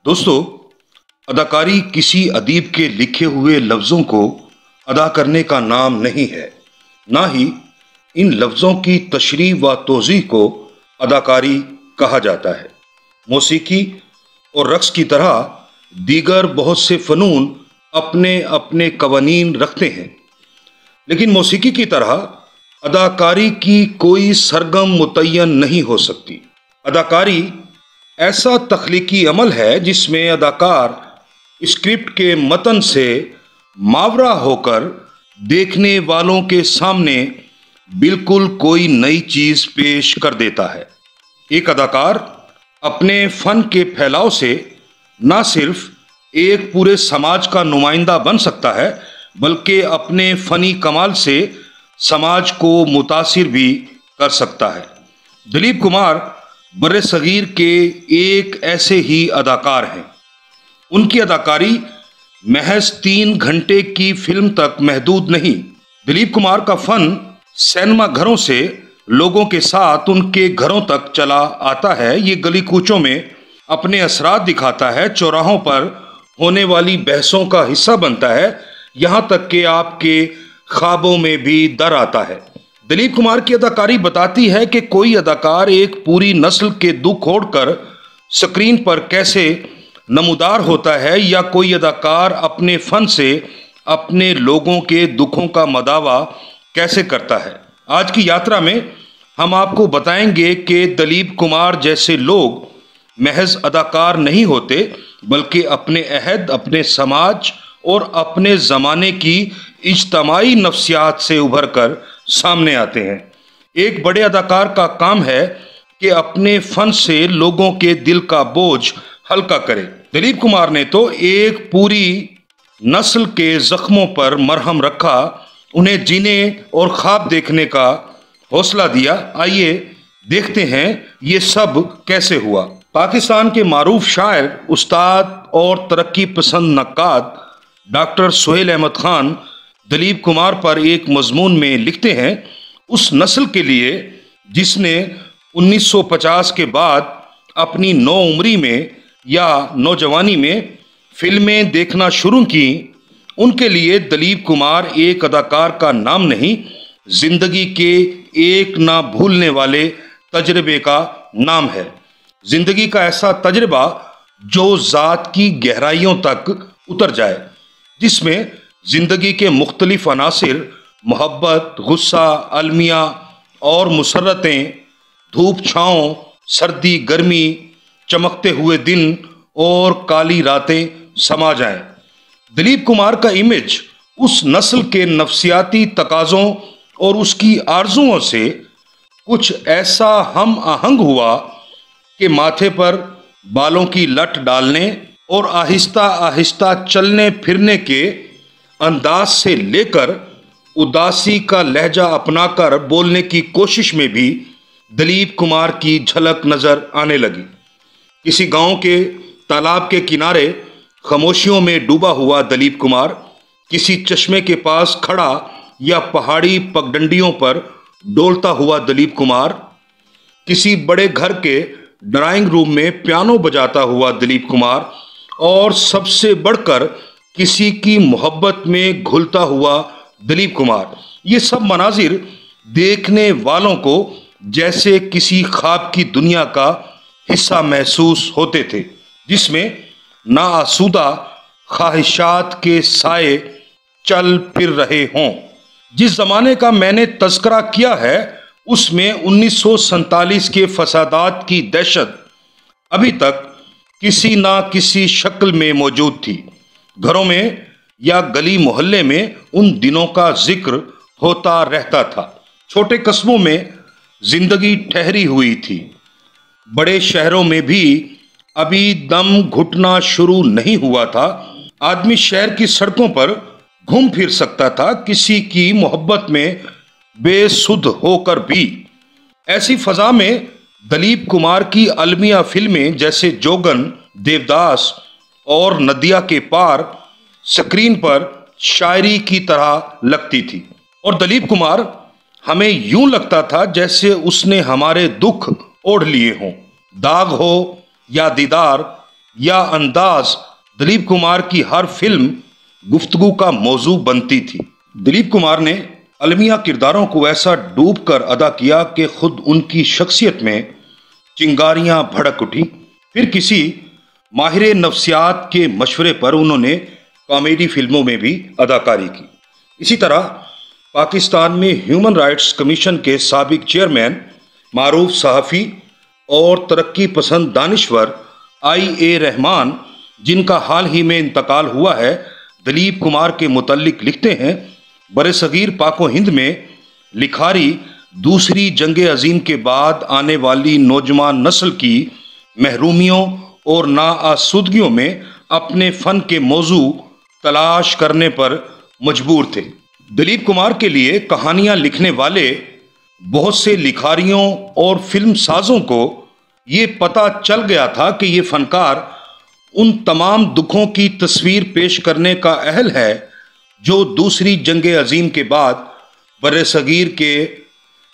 दोस्तों, अदाकारी किसी अदीब के लिखे हुए लफ्ज़ों को अदा करने का नाम नहीं है। ना ही इन लफ्ज़ों की तशरीह व तौज़ीह को अदाकारी कहा जाता है। मौसीकी और रक्स की तरह दीगर बहुत से फ़नून अपने अपने कवानीन रखते हैं, लेकिन मौसीकी की तरह अदाकारी की कोई सरगम मुतय्यन नहीं हो सकती। अदाकारी ऐसा तख्लीकी अमल है जिसमें अदाकार स्क्रिप्ट के मतन से मावरा होकर देखने वालों के सामने बिल्कुल कोई नई चीज पेश कर देता है। एक अदाकार अपने फन के फैलाव से न सिर्फ एक पूरे समाज का नुमाइंदा बन सकता है, बल्कि अपने फनी कमाल से समाज को मुतासिर भी कर सकता है। दिलीप कुमार बर्रे सगीर के एक ऐसे ही अदाकार हैं। उनकी अदाकारी महज 3 घंटे की फिल्म तक महदूद नहीं। दिलीप कुमार का फन सिनेमा घरों से लोगों के साथ उनके घरों तक चला आता है। ये गली कूचों में अपने असरात दिखाता है, चौराहों पर होने वाली बहसों का हिस्सा बनता है, यहाँ तक कि आपके ख्वाबों में भी दर आता है। दिलीप कुमार की अदाकारी बताती है कि कोई अदाकार एक पूरी नस्ल के दुख ओढ़कर स्क्रीन पर कैसे नमूदार होता है, या कोई अदाकार अपने फन से अपने लोगों के दुखों का मदावा कैसे करता है। आज की यात्रा में हम आपको बताएंगे कि दिलीप कुमार जैसे लोग महज अदाकार नहीं होते, बल्कि अपने अहद, अपने समाज और अपने ज़माने की इज्तमाई नफ्सियात से उभर कर सामने आते हैं। एक बड़े अदाकार का काम है कि अपने फन से लोगों के दिल का बोझ हल्का करे। दिलीप कुमार ने तो एक पूरी नस्ल के जख्मों पर मरहम रखा, उन्हें जीने और ख्वाब देखने का हौसला दिया। आइए देखते हैं ये सब कैसे हुआ। पाकिस्तान के मारूफ शायर, उस्ताद और तरक्की पसंद नक्काद डॉक्टर सुहेल अहमद खान दिलीप कुमार पर एक मजमून में लिखते हैं, उस नस्ल के लिए जिसने 1950 के बाद अपनी नौउम्री में या नौजवानी में फिल्में देखना शुरू की, उनके लिए दिलीप कुमार एक अदाकार का नाम नहीं, जिंदगी के एक ना भूलने वाले तजर्बे का नाम है। जिंदगी का ऐसा तजर्बा जो ज़ात की गहराइयों तक उतर जाए, जिसमें जिंदगी के मुख्तलिफ अनासिर मोहब्बत, गुस्सा, अलमिया और मुसर्रतें, धूप छाँव, सर्दी गर्मी, चमकते हुए दिन और काली रातें समा जाएं। दिलीप कुमार का इमेज उस नस्ल के नफ्सियाती तकाज़ों और उसकी आरजुओं से कुछ ऐसा हम आहंग हुआ कि माथे पर बालों की लट डालने और आहिस्ता आहिस्ता चलने फिरने के अंदाज से लेकर उदासी का लहजा अपनाकर बोलने की कोशिश में भी दिलीप कुमार की झलक नजर आने लगी। किसी गांव के तालाब के किनारे खामोशियों में डूबा हुआ दिलीप कुमार, किसी चश्मे के पास खड़ा या पहाड़ी पगडंडियों पर डोलता हुआ दिलीप कुमार, किसी बड़े घर के ड्राइंग रूम में पियानो बजाता हुआ दिलीप कुमार, और सबसे बढ़कर किसी की मोहब्बत में घुलता हुआ दिलीप कुमार। ये सब मनाजिर देखने वालों को जैसे किसी ख्वाब की दुनिया का हिस्सा महसूस होते थे, जिसमें नाआसूदा ख्वाहिशात के साए चल फिर रहे हों। जिस जमाने का मैंने तज़किरा किया है, उसमें 1947 के फसादात की दहशत अभी तक किसी ना किसी शक्ल में मौजूद थी। घरों में या गली मोहल्ले में उन दिनों का जिक्र होता रहता था। छोटे कस्बों में जिंदगी ठहरी हुई थी, बड़े शहरों में भी अभी दम घुटना शुरू नहीं हुआ था। आदमी शहर की सड़कों पर घूम फिर सकता था, किसी की मोहब्बत में बेसुध होकर भी। ऐसी फजा में दिलीप कुमार की अलमिया फिल्में जैसे जोगन, देवदास और नदिया के पार स्क्रीन पर शायरी की तरह लगती थी, और दिलीप कुमार हमें यूं लगता था जैसे उसने हमारे दुख ओढ़ लिए हों। दाग हो या दीदार, या अंदाज दिलीप कुमार की हर फिल्म गुफ्तगू का मौजू बनती थी। दिलीप कुमार ने अलमिया किरदारों को ऐसा डूब कर अदा किया कि खुद उनकी शख्सियत में चिंगारियां भड़क उठी। फिर किसी माहिर नफ्सियात के मशवरे पर उन्होंने कॉमेडी फिल्मों में भी अदाकारी की। इसी तरह पाकिस्तान में ह्यूमन राइट्स कमीशन के साबिक चेयरमैन, मारूफ सहाफ़ी और तरक्की पसंद दानिश्वर IA रहमान, जिनका हाल ही में इंतकाल हुआ है, दिलीप कुमार के मुतल्लिक लिखते हैं, बरसगीर पाको हिंद में लिखारी दूसरी जंग अजीम के बाद आने वाली नौजवान नस्ल की महरूमियों और नाआसुदगियों में अपने फन के मौजू तलाश करने पर मजबूर थे। दिलीप कुमार के लिए कहानियां लिखने वाले बहुत से लिखारियों और फिल्म साजों को ये पता चल गया था कि ये फनकार उन तमाम दुखों की तस्वीर पेश करने का अहल है जो दूसरी जंग अजीम के बाद बरसगीर के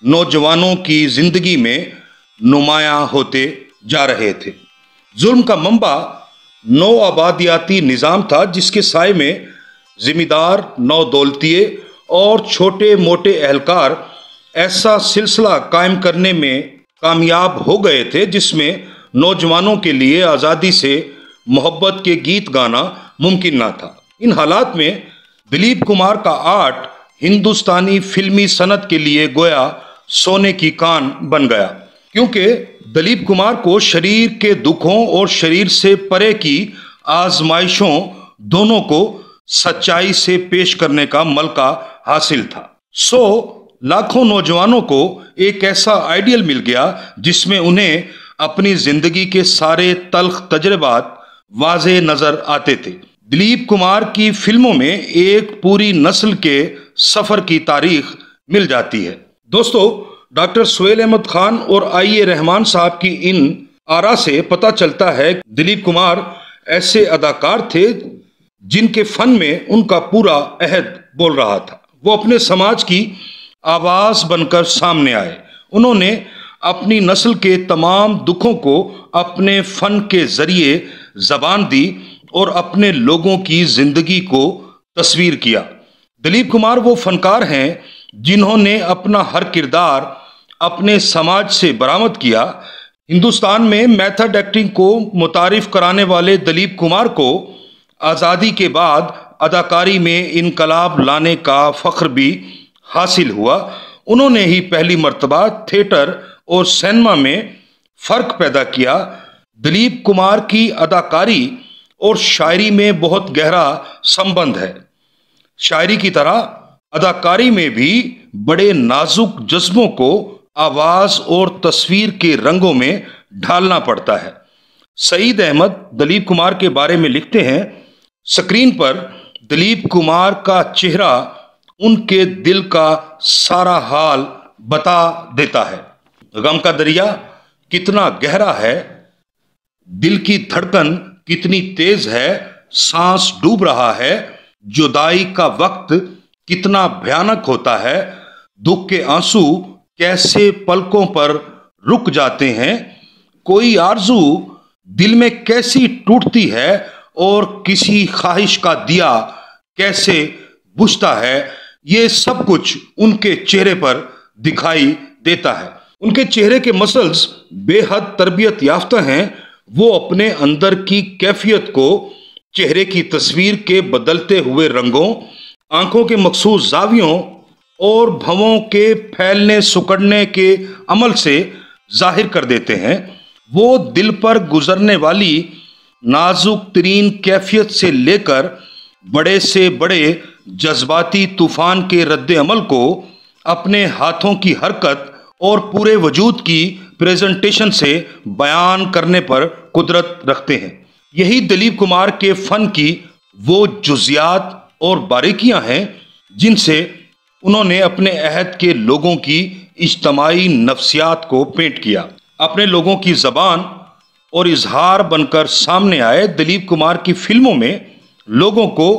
नौजवानों की जिंदगी में नुमायां होते जा रहे थे। जुल्म का मंबा नौ आबादियाती निज़ाम था, जिसके साए में जिम्मेदार नौ दौलतिये और छोटे मोटे एहलकार ऐसा सिलसिला कायम करने में कामयाब हो गए थे जिसमें नौजवानों के लिए आज़ादी से मोहब्बत के गीत गाना मुमकिन ना था। इन हालात में दिलीप कुमार का आर्ट हिंदुस्तानी फिल्मी सनत के लिए गोया सोने की कान बन गया, क्योंकि दिलीप कुमार को शरीर के दुखों और शरीर से परे की आजमाइशों दोनों को सच्चाई से पेश करने का मौका हासिल था। लाखों नौजवानों को एक ऐसा आइडियल मिल गया जिसमें उन्हें अपनी जिंदगी के सारे तल्ख तजर्बात वाज़े नजर आते थे। दिलीप कुमार की फिल्मों में एक पूरी नस्ल के सफर की तारीख मिल जाती है। दोस्तों, डॉक्टर सुहेल अहमद खान और IA रहमान साहब की इन आरा से पता चलता है कि दिलीप कुमार ऐसे अदाकार थे जिनके फन में उनका पूरा अहद बोल रहा था। वो अपने समाज की आवाज बनकर सामने आए। उन्होंने अपनी नस्ल के तमाम दुखों को अपने फन के जरिए जबान दी और अपने लोगों की जिंदगी को तस्वीर किया। दिलीप कुमार वो फनकार हैं जिन्होंने अपना हर किरदार अपने समाज से बरामद किया। हिंदुस्तान में मेथड एक्टिंग को मुतारिफ कराने वाले दिलीप कुमार को आज़ादी के बाद अदाकारी में इनकलाब लाने का फख्र भी हासिल हुआ। उन्होंने ही पहली मर्तबा थिएटर और सिनेमा में फर्क पैदा किया। दिलीप कुमार की अदाकारी और शायरी में बहुत गहरा संबंध है। शायरी की तरह अदाकारी में भी बड़े नाजुक जज्बों को आवाज और तस्वीर के रंगों में ढालना पड़ता है। सईद अहमद दिलीप कुमार के बारे में लिखते हैं, स्क्रीन पर दिलीप कुमार का चेहरा उनके दिल का सारा हाल बता देता है। गम का दरिया कितना गहरा है, दिल की धड़कन कितनी तेज है, सांस डूब रहा है, जुदाई का वक्त कितना भयानक होता है, दुख के आंसू कैसे पलकों पर रुक जाते हैं, कोई आरजू दिल में कैसी टूटती है और किसी ख्वाहिश का दिया कैसे बुझता है, ये सब कुछ उनके चेहरे पर दिखाई देता है। उनके चेहरे के मसल्स बेहद तरबियत याफ्ता हैं। वो अपने अंदर की कैफियत को चेहरे की तस्वीर के बदलते हुए रंगों, आंखों के मखसूस जावियों और भवों के फैलने सुकड़ने के अमल से जाहिर कर देते हैं। वो दिल पर गुजरने वाली नाजुक तरीन कैफियत से लेकर बड़े से बड़े जज्बाती तूफान के रद्द अमल को अपने हाथों की हरकत और पूरे वजूद की प्रेजेंटेशन से बयान करने पर कुदरत रखते हैं। यही दिलीप कुमार के फन की वो जुजियात और बारीकियां हैं जिनसे उन्होंने अपने अहद के लोगों की इज्तमाई नफ्सियात को पेंट किया। अपने लोगों की जबान और इजहार बनकर सामने आए दिलीप कुमार की फिल्मों में लोगों को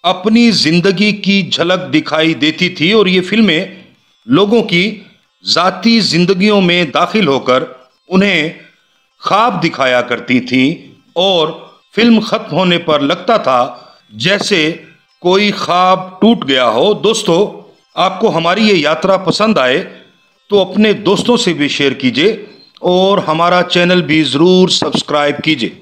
अपनी जिंदगी की झलक दिखाई देती थी और ये फिल्में लोगों की जाती जिंदगियों में दाखिल होकर उन्हें ख्वाब दिखाया करती थीं और फिल्म खत्म होने पर लगता था जैसे कोई ख्वाब टूट गया हो। दोस्तों, आपको हमारी ये यात्रा पसंद आए तो अपने दोस्तों से भी शेयर कीजिए और हमारा चैनल भी ज़रूर सब्सक्राइब कीजिए।